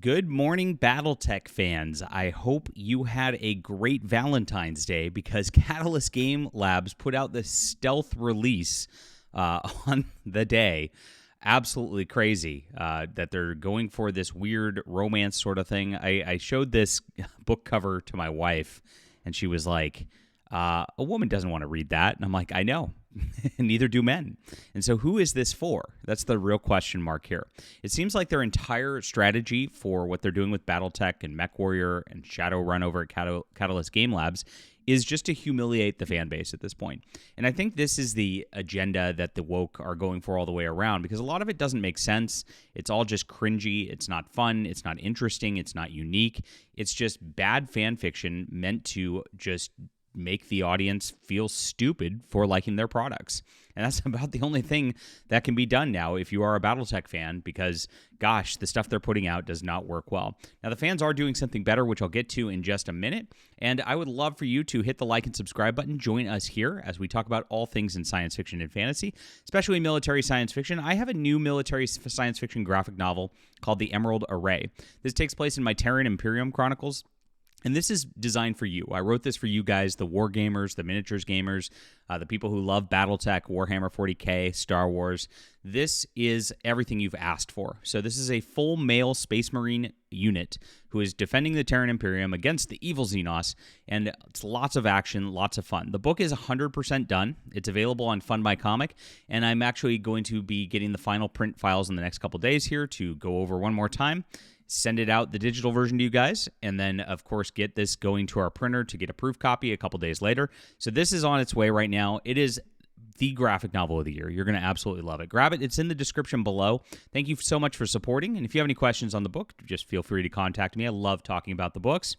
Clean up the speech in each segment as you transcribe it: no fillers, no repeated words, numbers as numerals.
Good morning, Battletech fans. I hope you had a great Valentine's Day because Catalyst Game Labs put out this stealth release on the day. Absolutely crazy that they're going for this weird romance sort of thing. I showed this book cover to my wife, and she was like, a woman doesn't want to read that. And I'm like, I know. Neither do men. And so who is this for? That's the real question mark here. It seems like their entire strategy for what they're doing with Battletech and MechWarrior and Shadowrun over at Catalyst Game Labs is just to humiliate the fan base at this point. And I think this is the agenda that the woke are going for all the way around, because a lot of it doesn't make sense. It's all just cringy. It's not fun. It's not interesting. It's not unique. It's just bad fan fiction meant to just make the audience feel stupid for liking their products. And that's about the only thing that can be done now if you are a Battletech fan, because, gosh, the stuff they're putting out does not work well. Now, the fans are doing something better, which I'll get to in just a minute. And I would love for you to hit the like and subscribe button. Join us here as we talk about all things in science fiction and fantasy, especially military science fiction. I have a new military science fiction graphic novel called The Emerald Array. This takes place in my Terran Imperium Chronicles. And this is designed for you. I wrote this for you guys, the war gamers, the miniatures gamers, the people who love Battletech, Warhammer 40K, Star Wars. This is everything you've asked for. So this is a full male Space Marine unit who is defending the Terran Imperium against the evil Xenos, and it's lots of action, lots of fun. The book is 100% done. It's available on Fund My Comic, and I'm actually going to be getting the final print files in the next couple days here to go over one more time, send it out, the digital version to you guys, and then, of course, get this going to our printer to get a proof copy a couple days later. So this is on its way right now. It is the graphic novel of the year. You're going to absolutely love it. Grab it. It's in the description below. Thank you so much for supporting, and if you have any questions on the book, just feel free to contact me. I love talking about the books.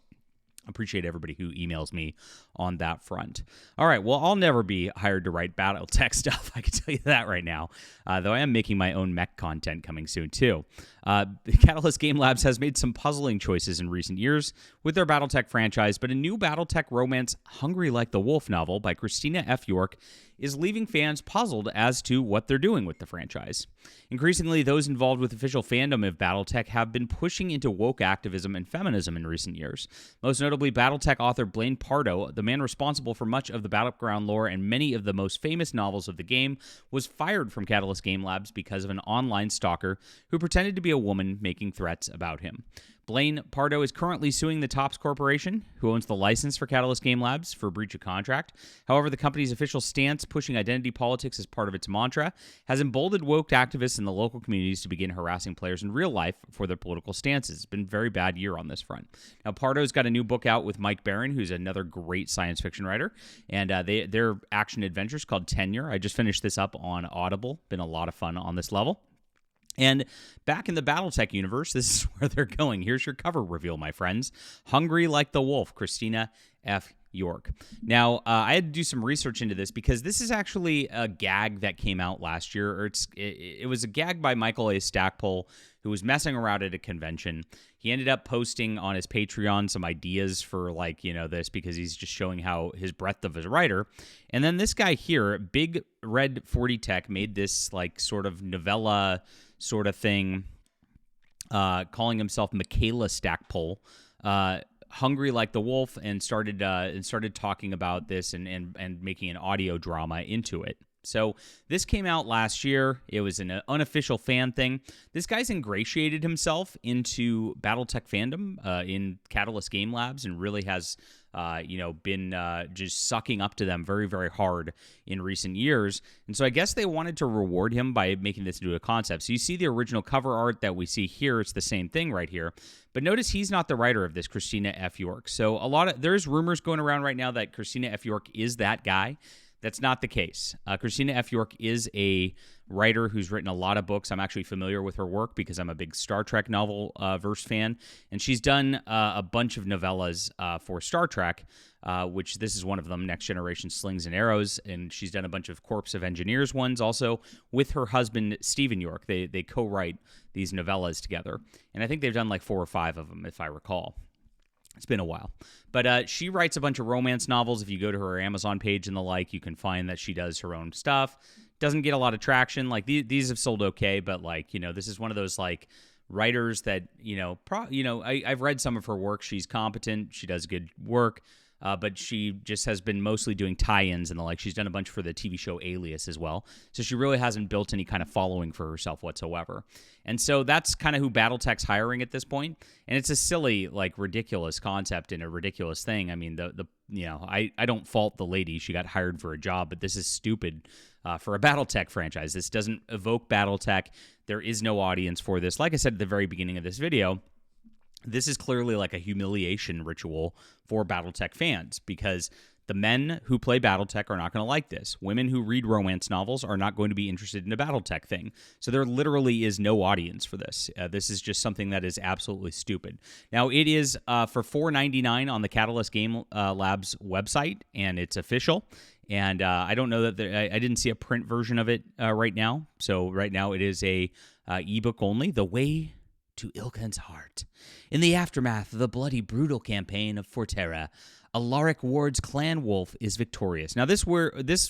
Appreciate everybody who emails me on that front. All right, well, I'll never be hired to write Battletech stuff. I can tell you that right now, though I am making my own mech content coming soon, too. Catalyst Game Labs has made some puzzling choices in recent years with their Battletech franchise, but a new Battletech romance, Hungry Like the Wolf novel by Christina F. York, is leaving fans puzzled as to what they're doing with the franchise. Increasingly, those involved with official fandom of Battletech have been pushing into woke activism and feminism in recent years. Most notably, Battletech author Blaine Pardo, the man responsible for much of the Battleground lore and many of the most famous novels of the game, was fired from Catalyst Game Labs because of an online stalker who pretended to be a woman making threats about him. Blaine Pardo is currently suing the Topps Corporation, who owns the license for Catalyst Game Labs, for breach of contract. However, the company's official stance, pushing identity politics as part of its mantra, has emboldened woke activists in the local communities to begin harassing players in real life for their political stances. It's been a very bad year on this front. Now, Pardo's got a new book out with Mike Barron, who's another great science fiction writer, and their action adventures called Tenure. I just finished this up on Audible. Been a lot of fun on this level. And back in the Battletech universe, this is where they're going. Here's your cover reveal, my friends. Hungry Like the Wolf, Christina F. York. Now, I had to do some research into this because this is actually a gag that came out last year. Or it was a gag by Michael A. Stackpole, who was messing around at a convention. He ended up posting on his Patreon some ideas for, this, because he's just showing how his breadth of his writer. And then this guy here, Big Red 40 Tech, made this, sort of novella sort of thing, calling himself Michaela Stackpole, Hungry Like the Wolf, and started talking about this and making an audio drama into it. So this came out last year. It was an unofficial fan thing. This guy's ingratiated himself into Battletech fandom in Catalyst Game Labs and really has been just sucking up to them very, very hard in recent years. And so I guess they wanted to reward him by making this into a concept. So you see the original cover art that we see here. It's the same thing right here. But notice he's not the writer of this, Christina F. York. So there's rumors going around right now that Christina F. York is that guy. That's not the case. Christina F. York is a writer who's written a lot of books. I'm actually familiar with her work because I'm a big Star Trek novel verse fan. And she's done a bunch of novellas for Star Trek, which this is one of them, Next Generation Slings and Arrows. And she's done a bunch of Corps of Engineers ones also with her husband, Stephen York. They co-write these novellas together. And I think they've done 4 or 5 of them, if I recall. It's been a while. But she writes a bunch of romance novels. If you go to her Amazon page and the like, you can find that she does her own stuff. Doesn't get a lot of traction. These have sold okay, but this is one of those writers that, I've read some of her work. She's competent. She does good work. But she just has been mostly doing tie-ins and the like. She's done a bunch for the TV show Alias as well. So she really hasn't built any kind of following for herself whatsoever. And so that's kind of who Battletech's hiring at this point. And it's a silly, like, ridiculous concept and a ridiculous thing. I mean, I don't fault the lady. She got hired for a job, but this is stupid for a Battletech franchise. This doesn't evoke Battletech. There is no audience for this. Like I said at the very beginning of this video, this is clearly like a humiliation ritual for Battletech fans because the men who play Battletech are not going to like this. Women who read romance novels are not going to be interested in a Battletech thing. So there literally is no audience for this. This is just something that is absolutely stupid. Now, it is for $4.99 on the Catalyst Game Labs website, and it's official. And I don't know that I didn't see a print version of it right now. So right now it is a ebook only. The Way to Ilken's Heart. In the aftermath of the bloody, brutal campaign of Forterra, Alaric Ward's clan wolf is victorious. Now, this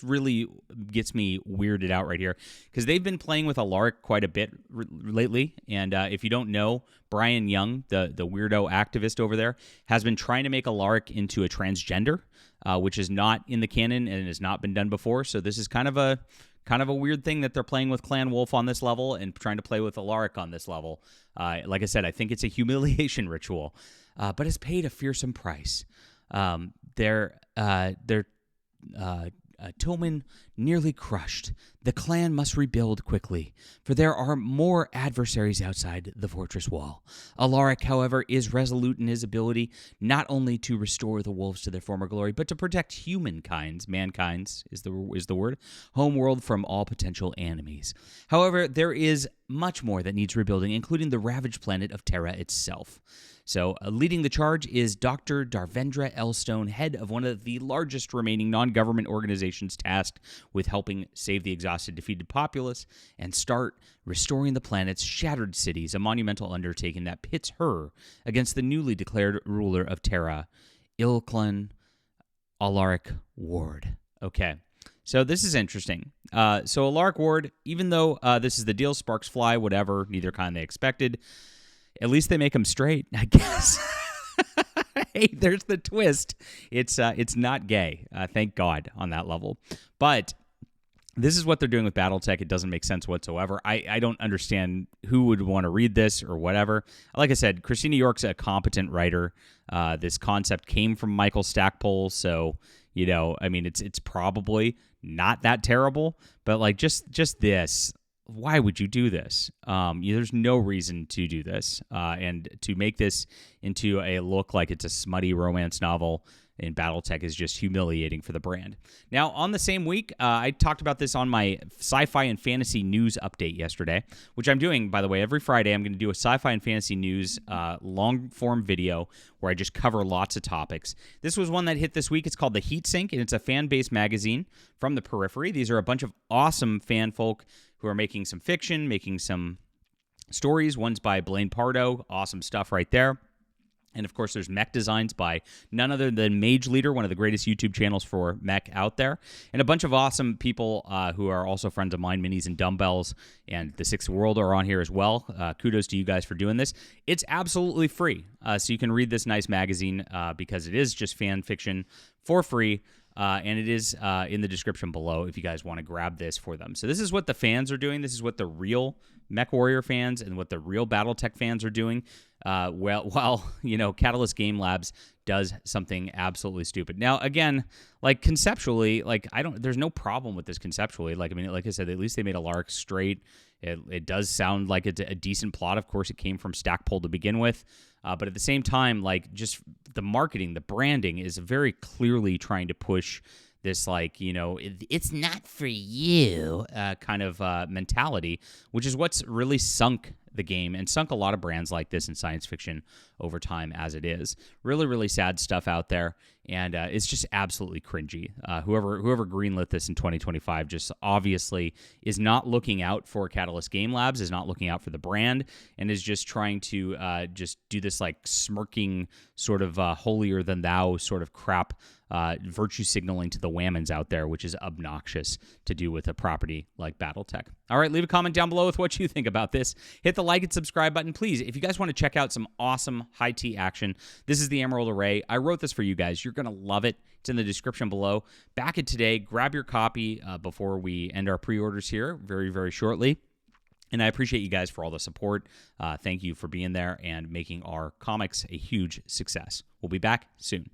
really gets me weirded out right here, because they've been playing with Alaric quite a bit lately, and if you don't know, Brian Young, the weirdo activist over there, has been trying to make Alaric into a transgender, which is not in the canon and has not been done before, so this is kind of a weird thing that they're playing with Clan Wolf on this level and trying to play with Alaric on this level. Like I said, I think it's a humiliation ritual, but it's paid a fearsome price. Their Tillman nearly crushed. The clan must rebuild quickly, for there are more adversaries outside the fortress wall. Alaric, however, is resolute in his ability not only to restore the wolves to their former glory, but to protect mankind's is the word, homeworld from all potential enemies. However, there is much more that needs rebuilding, including the ravaged planet of Terra itself. So, leading the charge is Dr. Darvendra Elstone, head of one of the largest remaining non-government organizations tasked with helping save the exhausted, defeated populace and start restoring the planet's shattered cities, a monumental undertaking that pits her against the newly declared ruler of Terra, Ilklan Alaric Ward. Okay, so this is interesting. So Alaric Ward, even though this is the deal, sparks fly, whatever, neither kind they expected, at least they make him straight, I guess. Hey, there's the twist. It's not gay, thank God, on that level. But this is what they're doing with Battletech. It doesn't make sense whatsoever. I don't understand who would want to read this or whatever. Like I said, Christina York's a competent writer. This concept came from Michael Stackpole, so, I mean, it's probably not that terrible. But, like, just this, why would you do this? There's no reason to do this. And to make this into a look like it's a smutty romance novel in Battletech is just humiliating for the brand. Now, on the same week, I talked about this on my sci-fi and fantasy news update yesterday, which I'm doing, by the way, every Friday. I'm going to do a sci-fi and fantasy news long-form video where I just cover lots of topics. This was one that hit this week. It's called The Heatsink, and it's a fan-based magazine from the periphery. These are a bunch of awesome fan folk who are making some fiction, making some stories. One's by Blaine Pardo. Awesome stuff right there. And, of course, there's mech designs by none other than Mage Leader, one of the greatest YouTube channels for mech out there. And a bunch of awesome people who are also friends of mine, Minis and Dumbbells, and The Sixth World are on here as well. Kudos to you guys for doing this. It's absolutely free, so you can read this nice magazine because it is just fan fiction for free. And it is in the description below if you guys want to grab this for them. So this is what the fans are doing. This is what the real MechWarrior fans and what the real Battletech fans are doing. While Catalyst Game Labs does something absolutely stupid. Now, again, like conceptually, like there's no problem with this conceptually. Like I said, at least they made Alaric straight. It does sound like it's a decent plot. Of course, it came from Stackpole to begin with. But at the same time, like just the marketing, the branding is very clearly trying to push this, like, it's not for you kind of mentality, which is what's really sunk the game and sunk a lot of brands like this in science fiction over time as it is. Really, really sad stuff out there, and it's just absolutely cringy. Whoever greenlit this in 2025 just obviously is not looking out for Catalyst Game Labs, is not looking out for the brand, and is just trying to just do this like smirking sort of holier-than-thou sort of crap, virtue signaling to the whammons out there, which is obnoxious to do with a property like Battletech. All right, leave a comment down below with what you think about this. Hit the the like and subscribe button, please. If you guys want to check out some awesome high tea action, this is the Emerald Array. I wrote this for you guys. You're going to love it. It's in the description below. Back it today. Grab your copy before we end our pre-orders here very, very shortly. And I appreciate you guys for all the support. Thank you for being there and making our comics a huge success. We'll be back soon.